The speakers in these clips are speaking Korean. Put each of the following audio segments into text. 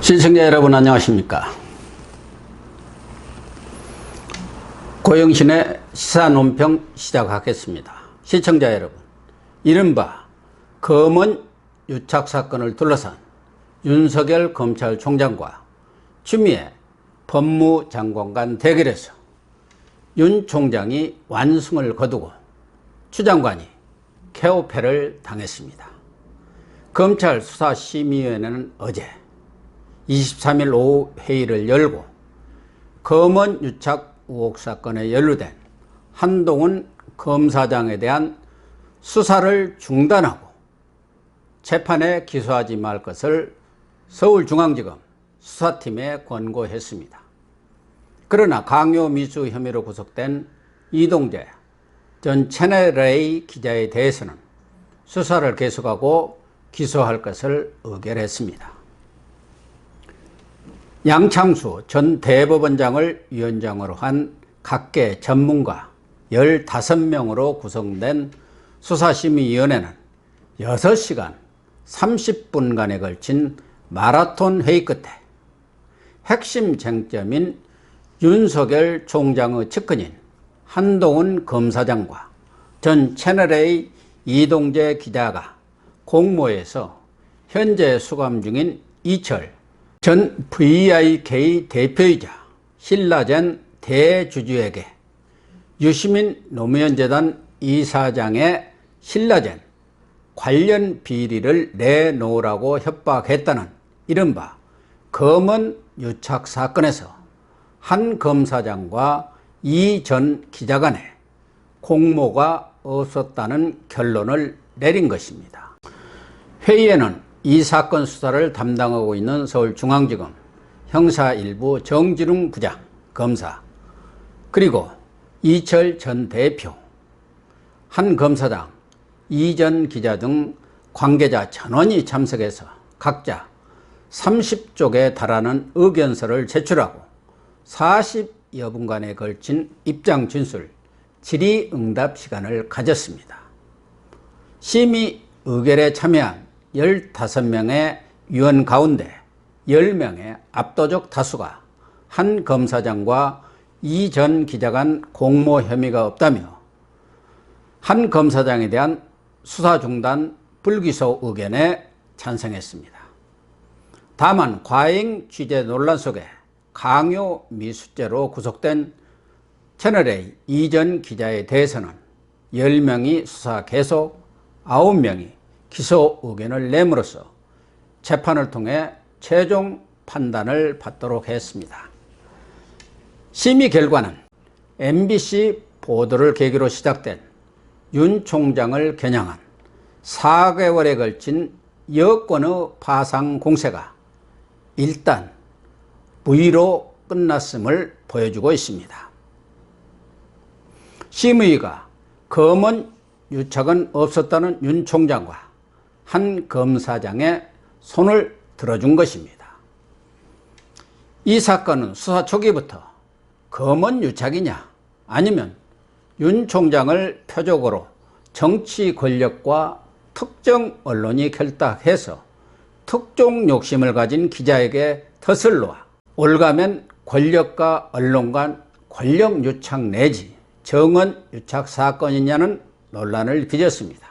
시청자 여러분 안녕하십니까. 고영신의 시사논평 시작하겠습니다. 시청자 여러분, 이른바 검언 유착 사건을 둘러싼 윤석열 검찰총장과 추미애 법무장관 간 대결에서 윤 총장이 완승을 거두고 추 장관이 케오패를 당했습니다. 검찰 수사심의위원회는 어제 23일 오후 회의를 열고 검언 유착 의혹 사건에 연루된 한동훈 검사장에 대한 수사를 중단하고 재판에 기소하지 말 것을 서울중앙지검 수사팀에 권고했습니다. 그러나 강요미수 혐의로 구속된 이동재 전 채널A 기자에 대해서는 수사를 계속하고 기소할 것을 의결했습니다. 양창수 전 대법원장을 위원장으로 한 각계 전문가 15명으로 구성된 수사심의위원회는 6시간 30분간에 걸친 마라톤 회의 끝에 핵심 쟁점인 윤석열 총장의 측근인 한동훈 검사장과 전 채널A 이동재 기자가 공모해서 현재 수감 중인 이철 전 VIK 대표이자 신라젠 대주주에게 유시민 노무현재단 이사장의 신라젠 관련 비리를 내놓으라고 협박했다는 이른바 검언 유착 사건에서 한 검사장과 이 전 기자 간에 공모가 없었다는 결론을 내린 것입니다. 회의에는 이 사건 수사를 담당하고 있는 서울중앙지검 형사 1부 정진웅 부장 검사, 그리고 이철 전 대표, 한 검사장, 이 전 기자 등 관계자 전원이 참석해서 각자 30쪽에 달하는 의견서를 제출하고 40여 분간에 걸친 입장 진술, 질의응답 시간을 가졌습니다. 심의 의결에 참여한 15명의 위원 가운데 10명의 압도적 다수가 한 검사장과 이 전 기자 간 공모 혐의가 없다며 한 검사장에 대한 수사 중단 불기소 의견에 찬성했습니다. 다만 과잉 취재 논란 속에 강요 미수죄로 구속된 채널A 이 전 기자에 대해서는 10명이 수사 계속, 9명이 기소 의견을 내므로써 재판을 통해 최종 판단을 받도록 했습니다. 심의 결과는 MBC 보도를 계기로 시작된 윤 총장을 겨냥한 4개월에 걸친 여권의 파상 공세가 일단 무의로 끝났음을 보여주고 있습니다. 심의가 검언 유착은 없었다는 윤 총장과 한 검사장의 손을 들어준 것입니다. 이 사건은 수사 초기부터 검언 유착이냐 아니면 윤 총장을 표적으로 정치 권력과 특정 언론이 결탁해서 특종 욕심을 가진 기자에게 덫을 놓아 올가면 권력과 언론 간 권력 유착 내지 정언 유착 사건이냐는 논란을 빚었습니다.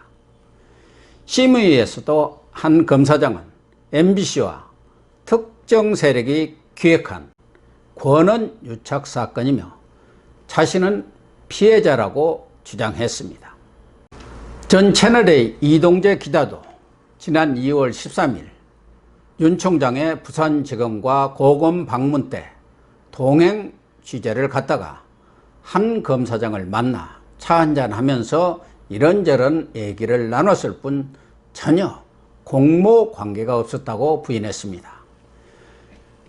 심의위에서도 한 검사장은 MBC와 특정 세력이 기획한 권언 유착 사건이며 자신은 피해자라고 주장했습니다. 전 채널A 이동재 기자도 지난 2월 13일 윤 총장의 부산지검과 고검 방문 때 동행 취재를 갔다가 한 검사장을 만나 차 한잔 하면서 이런저런 얘기를 나눴을 뿐 전혀 공모 관계가 없었다고 부인했습니다.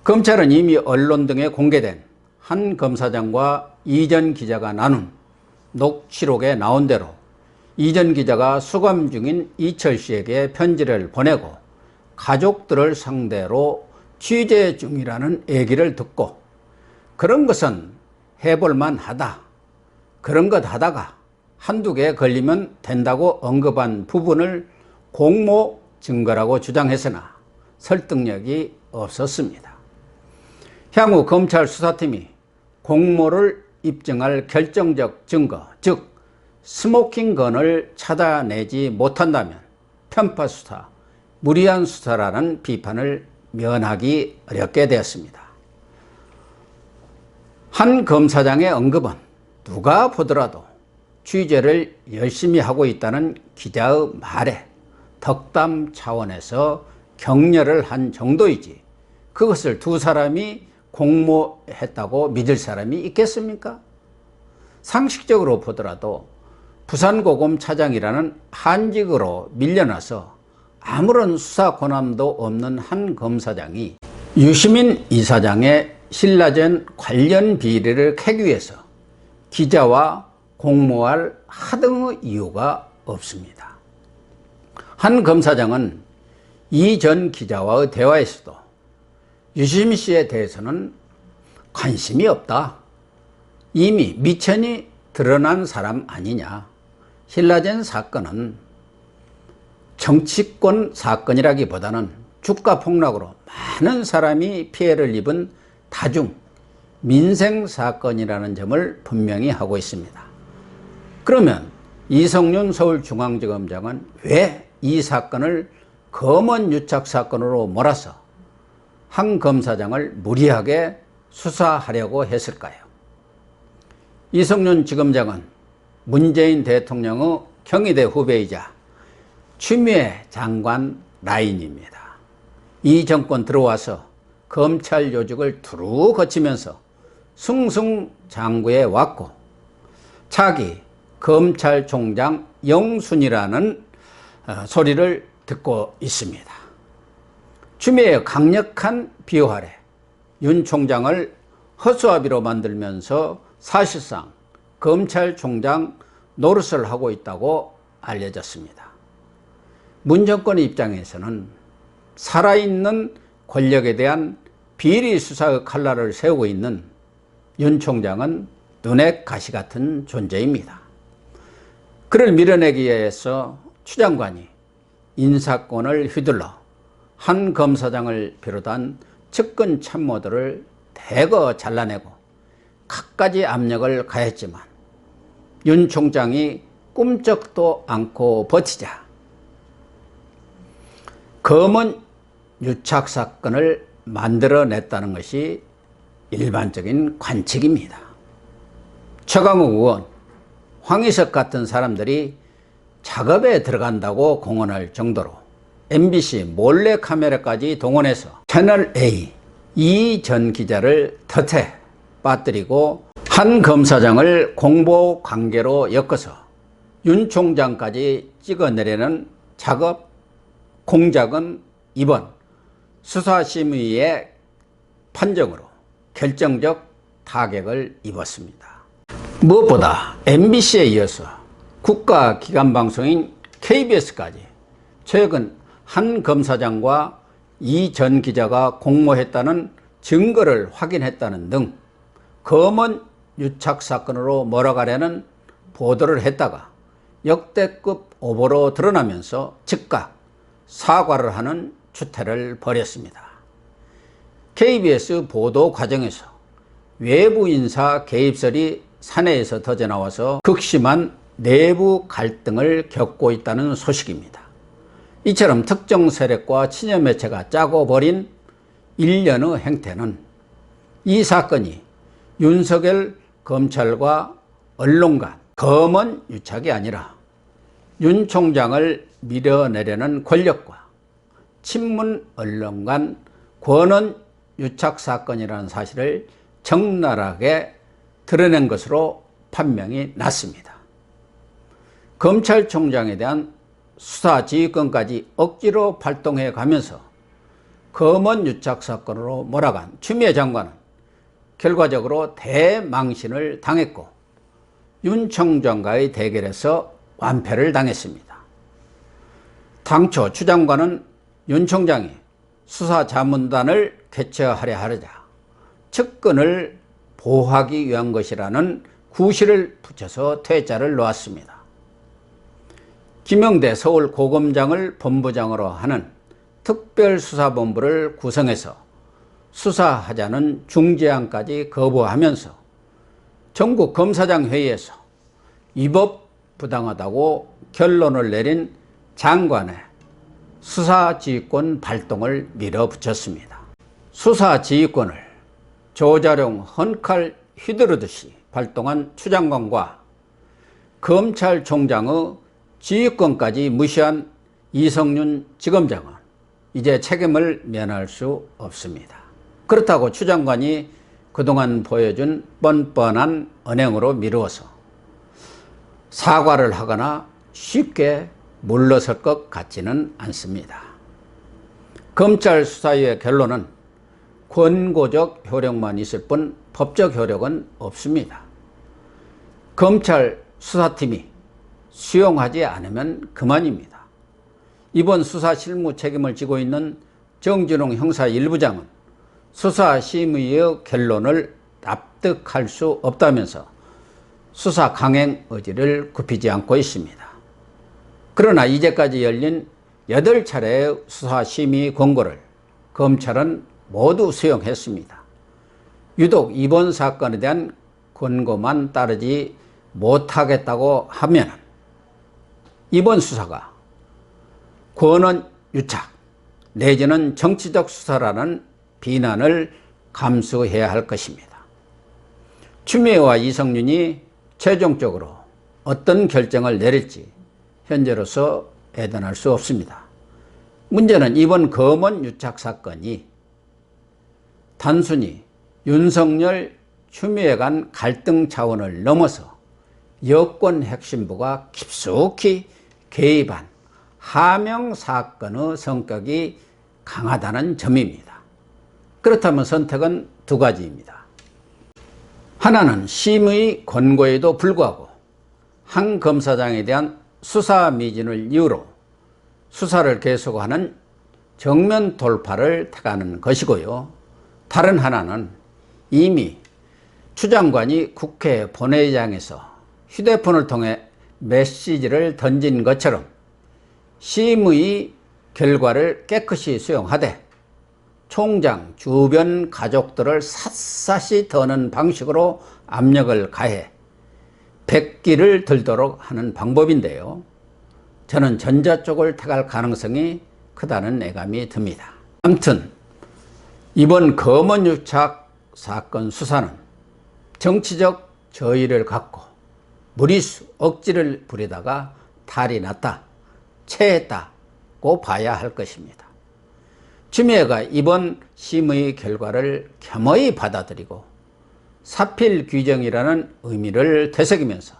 검찰은 이미 언론 등에 공개된 한 검사장과 이 전 기자가 나눈 녹취록에 나온 대로 이 전 기자가 수감 중인 이철 씨에게 편지를 보내고 가족들을 상대로 취재 중이라는 얘기를 듣고 그런 것은 해볼만 하다, 그런 것 하다가 한두 개 걸리면 된다고 언급한 부분을 공모 증거라고 주장했으나 설득력이 없었습니다. 향후 검찰 수사팀이 공모를 입증할 결정적 증거, 즉 스모킹건을 찾아내지 못한다면 편파 수사, 무리한 수사라는 비판을 면하기 어렵게 되었습니다. 한 검사장의 언급은 누가 보더라도 취재를 열심히 하고 있다는 기자의 말에 덕담 차원에서 격려를 한 정도이지 그것을 두 사람이 공모했다고 믿을 사람이 있겠습니까? 상식적으로 보더라도 부산고검 차장이라는 한직으로 밀려나서 아무런 수사 권한도 없는 한 검사장이 유시민 이사장의 신라젠 관련 비리를 캐기 위해서 기자와 공모할 하등의 이유가 없습니다. 한 검사장은 이 전 기자와의 대화에서도 유시민 씨에 대해서는 관심이 없다. 이미 미천이 드러난 사람 아니냐. 신라젠 사건은 정치권 사건이라기보다는 주가 폭락으로 많은 사람이 피해를 입은 다중 민생 사건이라는 점을 분명히 하고 있습니다. 그러면 이성윤 서울중앙지검장은 왜 이 사건을 검언 유착 사건으로 몰아서 한 검사장을 무리하게 수사하려고 했을까요? 이성윤 지검장은 문재인 대통령의 경희대 후배이자 추미애 장관 라인입니다. 이 정권 들어와서 검찰 요직을 두루 거치면서 승승장구해 왔고 차기 검찰총장 영순이라는 소리를 듣고 있습니다. 추미애의 강력한 비호 아래 윤 총장을 허수아비로 만들면서 사실상 검찰총장 노릇을 하고 있다고 알려졌습니다. 문 정권의 입장에서는 살아있는 권력에 대한 비리 수사의 칼날을 세우고 있는 윤 총장은 눈에 가시 같은 존재입니다. 그를 밀어내기 위해서 추 장관이 인사권을 휘둘러 한 검사장을 비롯한 측근 참모들을 대거 잘라내고 갖가지 압력을 가했지만 윤 총장이 꿈쩍도 않고 버티자 검언 유착 사건을 만들어냈다는 것이 일반적인 관측입니다. 최강욱 의원, 황희석 같은 사람들이 작업에 들어간다고 공언할 정도로 MBC 몰래카메라까지 동원해서 채널A 이 전 기자를 덫에 빠뜨리고 한 검사장을 공보 관계로 엮어서 윤 총장까지 찍어내려는 작업 공작은 이번 수사심의의 판정으로 결정적 타격을 입었습니다. 무엇보다 MBC에 이어서 국가기관방송인 KBS까지 최근 한 검사장과 이 전 기자가 공모했다는 증거를 확인했다는 등 검언 유착 사건으로 몰아가려는 보도를 했다가 역대급 오보로 드러나면서 즉각 사과를 하는 추태를 벌였습니다. KBS 보도 과정에서 외부 인사 개입설이 사내에서 터져나와서 극심한 내부 갈등을 겪고 있다는 소식입니다. 이처럼 특정 세력과 친여 매체가 짜고 벌인 일련의 행태는 이 사건이 윤석열 검찰과 언론 간 검언 유착이 아니라 윤 총장을 밀어내려는 권력과 친문 언론 간 권언 유착 사건이라는 사실을 적나라하게 드러낸 것으로 판명이 났습니다. 검찰총장에 대한 수사 지휘권까지 억지로 발동해 가면서 검언 유착 사건으로 몰아간 추미애 장관은 결과적으로 대망신을 당했고 윤 총장과의 대결에서 완패를 당했습니다. 당초 추 장관은 윤 총장이 수사자문단을 개최하려 하자 측근을 보호하기 위한 것이라는 구실을 붙여서 퇴짜를 놓았습니다. 김영대 서울고검장을 본부장으로 하는 특별수사본부를 구성해서 수사하자는 중재안까지 거부하면서 전국 검사장 회의에서 이 법 부당하다고 결론을 내린 장관의 수사지휘권 발동을 밀어붙였습니다. 수사지휘권을 조자룡 헌칼 휘두르듯이 발동한 추 장관과 검찰총장의 지휘권까지 무시한 이성윤 지검장은 이제 책임을 면할 수 없습니다. 그렇다고 추 장관이 그동안 보여준 뻔뻔한 언행으로 미루어서 사과를 하거나 쉽게 물러설 것 같지는 않습니다. 검찰 수사의 결론은 권고적 효력만 있을 뿐 법적 효력은 없습니다. 검찰 수사팀이 수용하지 않으면 그만입니다. 이번 수사 실무 책임을 지고 있는 정진홍 형사 1부장은 수사심의의 결론을 납득할 수 없다면서 수사 강행 의지를 굽히지 않고 있습니다. 그러나 이제까지 열린 8차례의 수사심의 권고를 검찰은 모두 수용했습니다. 유독 이번 사건에 대한 권고만 따르지 못하겠다고 하면 이번 수사가 권한 유착 내지는 정치적 수사라는 비난을 감수해야 할 것입니다. 추미애와 이성윤이 최종적으로 어떤 결정을 내릴지 현재로서 예단할 수 없습니다. 문제는 이번 검언 유착 사건이 단순히 윤석열, 추미애 간 갈등 차원을 넘어서 여권 핵심부가 깊숙이 개입한 하명 사건의 성격이 강하다는 점입니다. 그렇다면 선택은 두 가지입니다. 하나는 심의 권고에도 불구하고 한 검사장에 대한 수사 미진을 이유로 수사를 계속하는 정면 돌파를 택하는 것이고요. 다른 하나는 이미 추 장관이 국회 본회의장에서 휴대폰을 통해 메시지를 던진 것처럼 심의 결과를 깨끗이 수용하되 총장 주변 가족들을 샅샅이 더는 방식으로 압력을 가해 백기를 들도록 하는 방법인데요. 저는 전자 쪽을 택할 가능성이 크다는 예감이 듭니다. 아무튼 이번 검언유착 사건 수사는 정치적 저의를 갖고 무리수 억지를 부리다가 탈이 났다, 체했다고 봐야 할 것입니다. 추미애가 이번 심의 결과를 겸허히 받아들이고 사필 규정이라는 의미를 되새기면서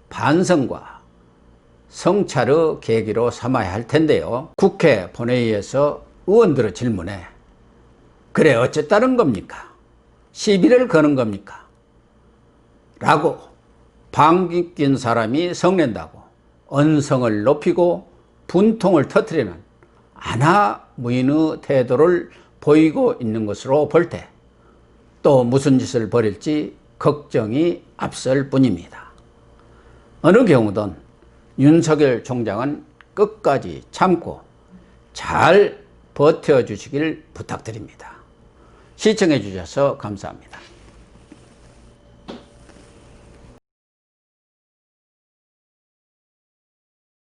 반성과 성찰의 계기로 삼아야 할 텐데요. 국회 본회의에서 의원들의 질문에 그래 어쨌다는 겁니까? 시비를 거는 겁니까? 라고 방귀 낀 사람이 성낸다고 언성을 높이고 분통을 터뜨리는 아나무인의 태도를 보이고 있는 것으로 볼 때 또 무슨 짓을 벌일지 걱정이 앞설 뿐입니다. 어느 경우든 윤석열 총장은 끝까지 참고 잘 버텨주시길 부탁드립니다. 시청해 주셔서 감사합니다.